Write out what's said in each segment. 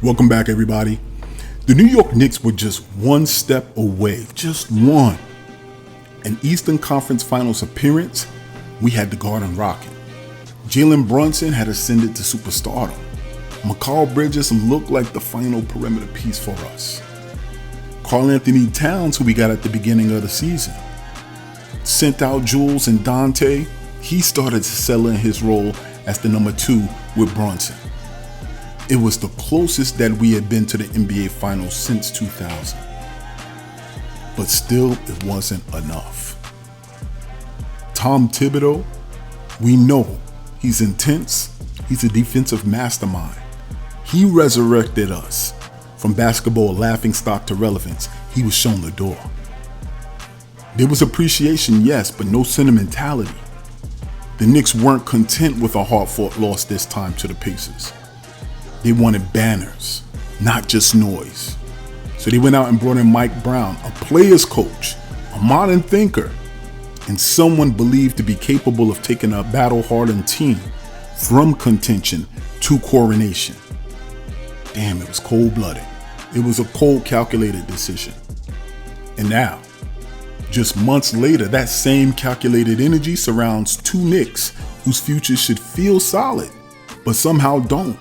Welcome back, everybody. The New York Knicks were just one step away, just one. An Eastern Conference Finals appearance, we had the Garden Rocket. Jalen Brunson had ascended to superstardom. Mikal Bridges looked like the final perimeter piece for us. Karl Anthony Towns, who we got at the beginning of the season, sent out Jules and Dante. He started to settle in his role as the number 2 with Brunson. It was the closest that we had been to the NBA Finals since 2000. But still, it wasn't enough. Tom Thibodeau, we know he's intense. He's a defensive mastermind. He resurrected us from basketball laughingstock to relevance. He was shown the door. There was appreciation, yes, but no sentimentality. The Knicks weren't content with a hard-fought loss this time to the Pacers. They wanted banners, not just noise. So they went out and brought in Mike Brown, a player's coach, a modern thinker, and someone believed to be capable of taking a battle-hardened team from contention to coronation. Damn, it was cold-blooded. It was a cold, calculated decision. And now, just months later, that same calculated energy surrounds two Knicks whose futures should feel solid, but somehow don't.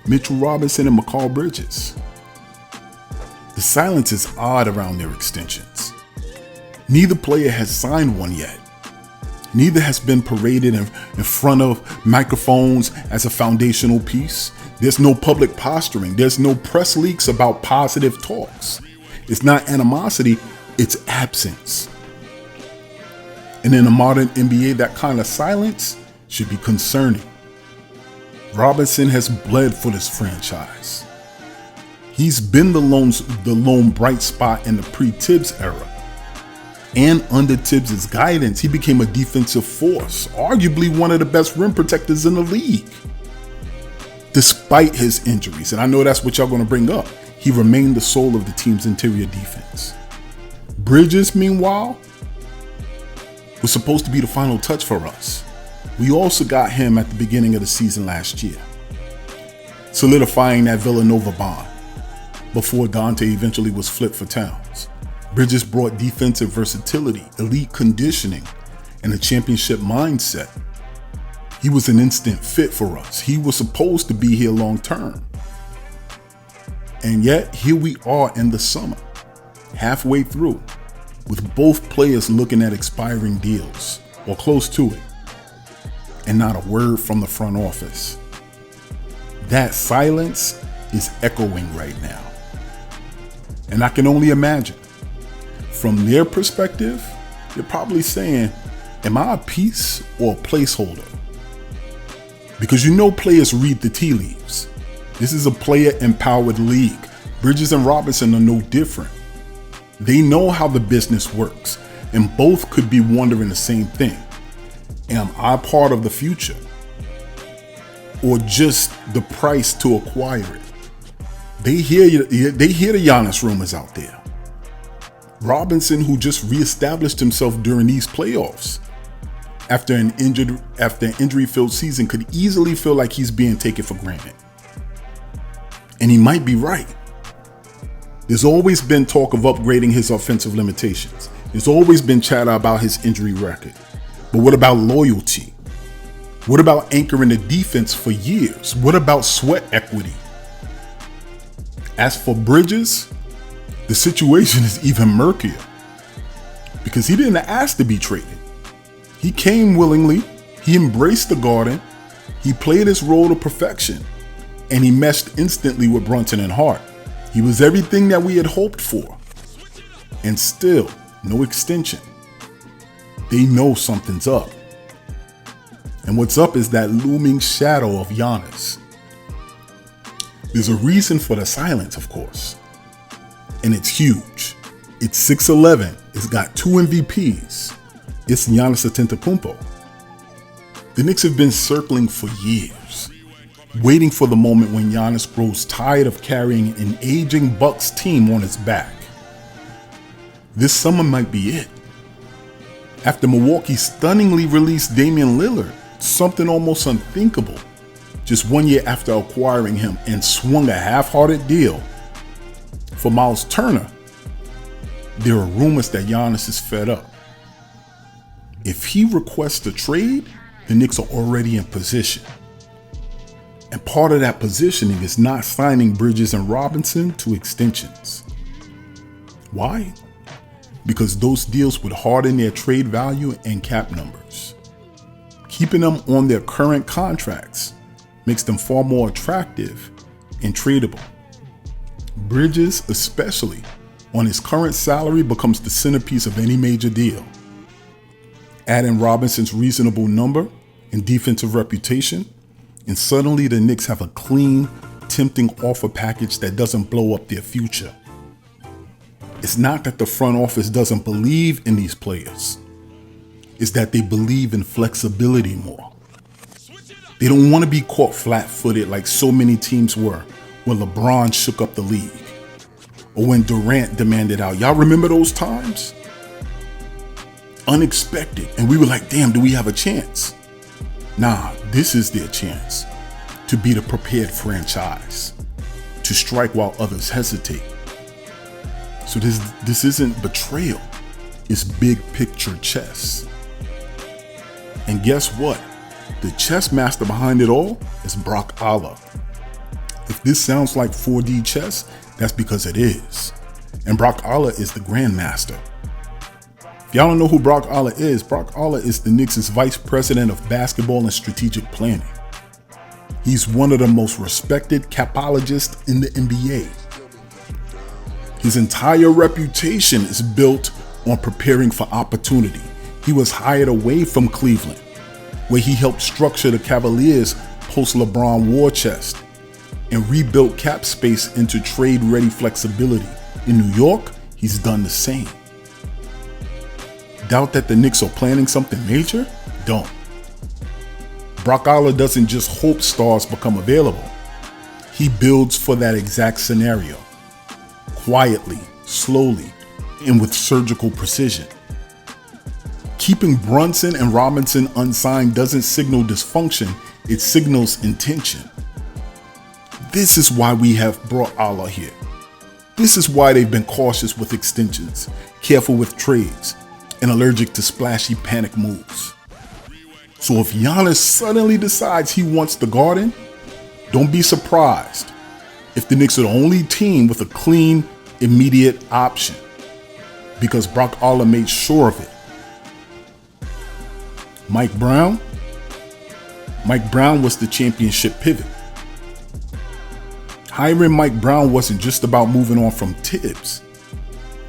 Mitchell Robinson and Mikal Bridges. The silence is odd around their extensions. Neither player has signed one yet. Neither has been paraded in front of microphones as a foundational piece. There's no public posturing. There's no press leaks about positive talks. It's not animosity, it's absence. And in a modern NBA, that kind of silence should be concerning. Robinson has bled for this franchise. He's been the lone bright spot in the pre-Tibbs era. And under Tibbs' guidance, he became a defensive force, arguably one of the best rim protectors in the league. Despite his injuries, and I know that's what y'all gonna bring up, he remained the soul of the team's interior defense. Bridges, meanwhile, was supposed to be the final touch for us. We also got him at the beginning of the season last year, solidifying that Villanova bond before Dante eventually was flipped for Towns. Bridges brought defensive versatility, elite conditioning, and a championship mindset. He was an instant fit for us. He was supposed to be here long term. And yet, here we are in the summer, halfway through, with both players looking at expiring deals, or close to it, and not a word from the front office. That silence is echoing right now. And I can only imagine, from their perspective, they're probably saying, am I a piece or a placeholder? Because you know players read the tea leaves. This is a player-empowered league. Bridges and Robinson are no different. They know how the business works, and both could be wondering the same thing. Am I part of the future? Or just the price to acquire it? They hear the Giannis rumors out there. Robinson, who just reestablished himself during these playoffs after an injury-filled season, could easily feel like he's being taken for granted. And he might be right. There's always been talk of upgrading his offensive limitations. There's always been chatter about his injury record. But what about loyalty? What about anchoring the defense for years? What about sweat equity? As for Bridges, the situation is even murkier because he didn't ask to be traded. He came willingly, he embraced the Garden, he played his role to perfection, and he meshed instantly with Brunson and Hart. He was everything that we had hoped for, and still no extension. They know something's up. And what's up is that looming shadow of Giannis. There's a reason for the silence, of course. And it's huge. It's 6'11". It's got 2 MVPs. It's Giannis Antetokounmpo. The Knicks have been circling for years, waiting for the moment when Giannis grows tired of carrying an aging Bucks team on his back. This summer might be it. After Milwaukee stunningly released Damian Lillard, something almost unthinkable, just 1 year after acquiring him, and swung a half-hearted deal for Miles Turner, there are rumors that Giannis is fed up. If he requests a trade, the Knicks are already in position. And part of that positioning is not signing Bridges and Robinson to extensions. Why? Because those deals would harden their trade value and cap numbers. Keeping them on their current contracts makes them far more attractive and tradable. Bridges, especially on his current salary, becomes the centerpiece of any major deal. Add in Robinson's reasonable number and defensive reputation, and suddenly the Knicks have a clean, tempting offer package that doesn't blow up their future. It's not that the front office doesn't believe in these players. It's that they believe in flexibility more. They don't want to be caught flat-footed like so many teams were when LeBron shook up the league, or when Durant demanded out. Y'all remember those times? Unexpected, and we were like, damn, do we have a chance? Nah, this is their chance to be the prepared franchise, to strike while others hesitate. So this isn't betrayal, it's big picture chess. And guess what? The chess master behind it all is Brock Allah. If this sounds like 4D chess, that's because it is. And Brock Allah is the grandmaster. If y'all don't know who Brock Allah is the Knicks' vice president of basketball and strategic planning. He's one of the most respected capologists in the NBA. His entire reputation is built on preparing for opportunity. He was hired away from Cleveland, where he helped structure the Cavaliers' post-LeBron war chest and rebuilt cap space into trade-ready flexibility. In New York, he's done the same. Doubt that the Knicks are planning something major? Don't. Brock Allah doesn't just hope stars become available. He builds for that exact scenario. Quietly, slowly, and with surgical precision. Keeping Brunson and Robinson unsigned doesn't signal dysfunction, it signals intention. This is why we have brought Allah here. This is why they've been cautious with extensions, careful with trades, and allergic to splashy panic moves. So if Giannis suddenly decides he wants the Garden, don't be surprised if the Knicks are the only team with a clean, immediate option, because Brock Allah made sure of it. Mike Brown was the championship pivot. Hiring Mike Brown wasn't just about moving on from Tibbs.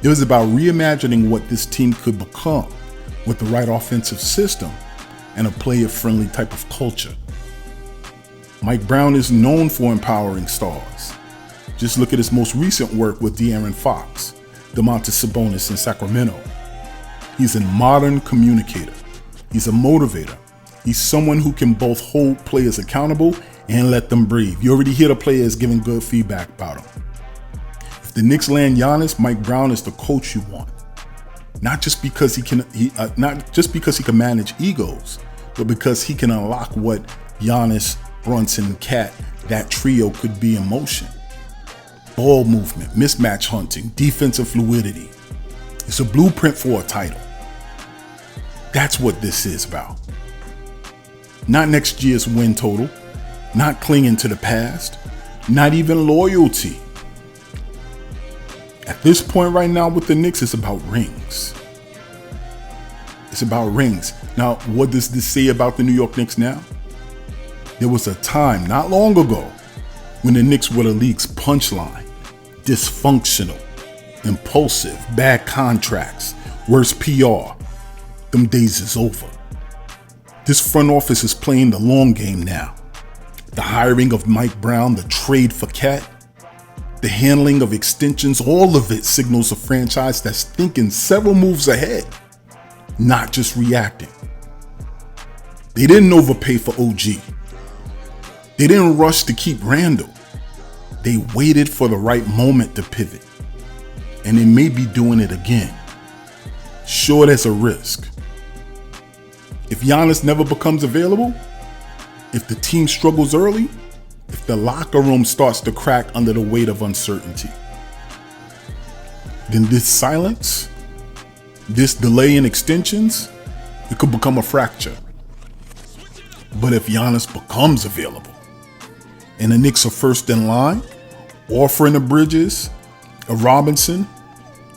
It was about reimagining what this team could become with the right offensive system and a player-friendly type of culture. Mike Brown is known for empowering stars. Just look at his most recent work with De'Aaron Fox, Domantas Sabonis in Sacramento. He's a modern communicator. He's a motivator. He's someone who can both hold players accountable and let them breathe. You already hear the players giving good feedback about him. If the Knicks land Giannis, Mike Brown is the coach you want. Not just because he can manage egos, but because he can unlock what Giannis, Brunson, Cat, that trio could be in motion. Ball movement, mismatch hunting, defensive fluidity. It's a blueprint for a title. That's what this is about. Not next year's win total, not clinging to the past, not even loyalty. At this point right now with the Knicks, it's about rings. It's about rings. Now, what does this say about the New York Knicks now? There was a time not long ago when the Knicks were the league's punchline. Dysfunctional, impulsive, bad contracts, worse PR. Them days is over. This front office is playing the long game now. The hiring of Mike Brown, the trade for Cat, the handling of extensions, all of it signals a franchise that's thinking several moves ahead, not just reacting. They didn't overpay for OG. They didn't rush to keep Randall. They waited for the right moment to pivot. And they may be doing it again. Sure, there's a risk. If Giannis never becomes available, if the team struggles early, if the locker room starts to crack under the weight of uncertainty, then this silence, this delay in extensions, it could become a fracture. But if Giannis becomes available and the Knicks are first in line, offering a Bridges, a Robinson,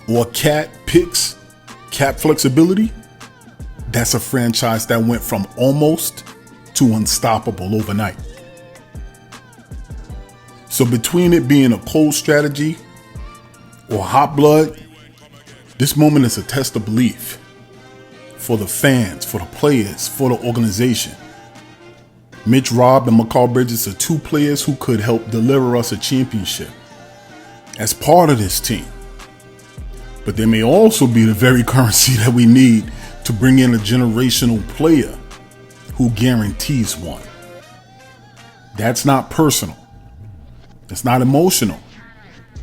or a Cat picks, cap flexibility, that's a franchise that went from almost to unstoppable overnight. So between it being a cold strategy or hot blood, this moment is a test of belief for the fans, for the players, for the organization. Mitch, Rob, and Mikal Bridges are two players who could help deliver us a championship as part of this team. But they may also be the very currency that we need to bring in a generational player who guarantees one. That's not personal. That's not emotional.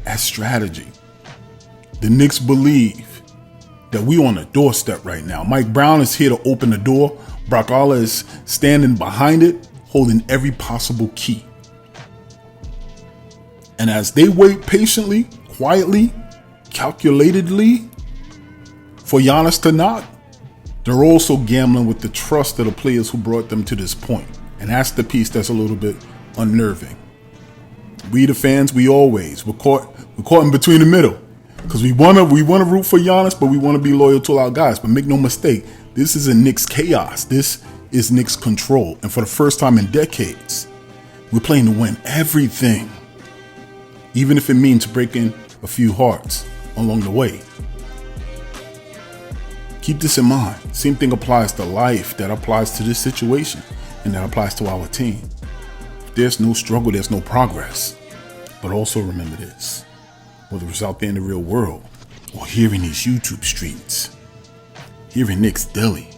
That's strategy. The Knicks believe that we on a doorstep right now. Mike Brown is here to open the door. Brock Aller is standing behind it, holding every possible key. And as they wait patiently, quietly, calculatedly for Giannis to knock, they're also gambling with the trust of the players who brought them to this point. And that's the piece that's a little bit unnerving. We the fans, we're caught in between the middle. Because we wanna root for Giannis, but we wanna be loyal to our guys. But make no mistake, this is a Knicks chaos. This is Knicks control. And for the first time in decades, we're playing to win everything. Even if it means breaking a few hearts along the way. Keep this in mind. Same thing applies to life, that applies to this situation, and that applies to our team. If there's no struggle, there's no progress. But also remember this, whether it's out there in the real world or here in these YouTube streets, here in Knicks Deli,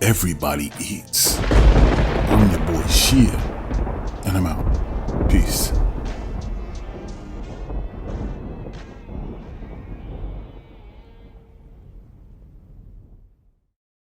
everybody eats. I'm your boy Shia, and I'm out. Peace.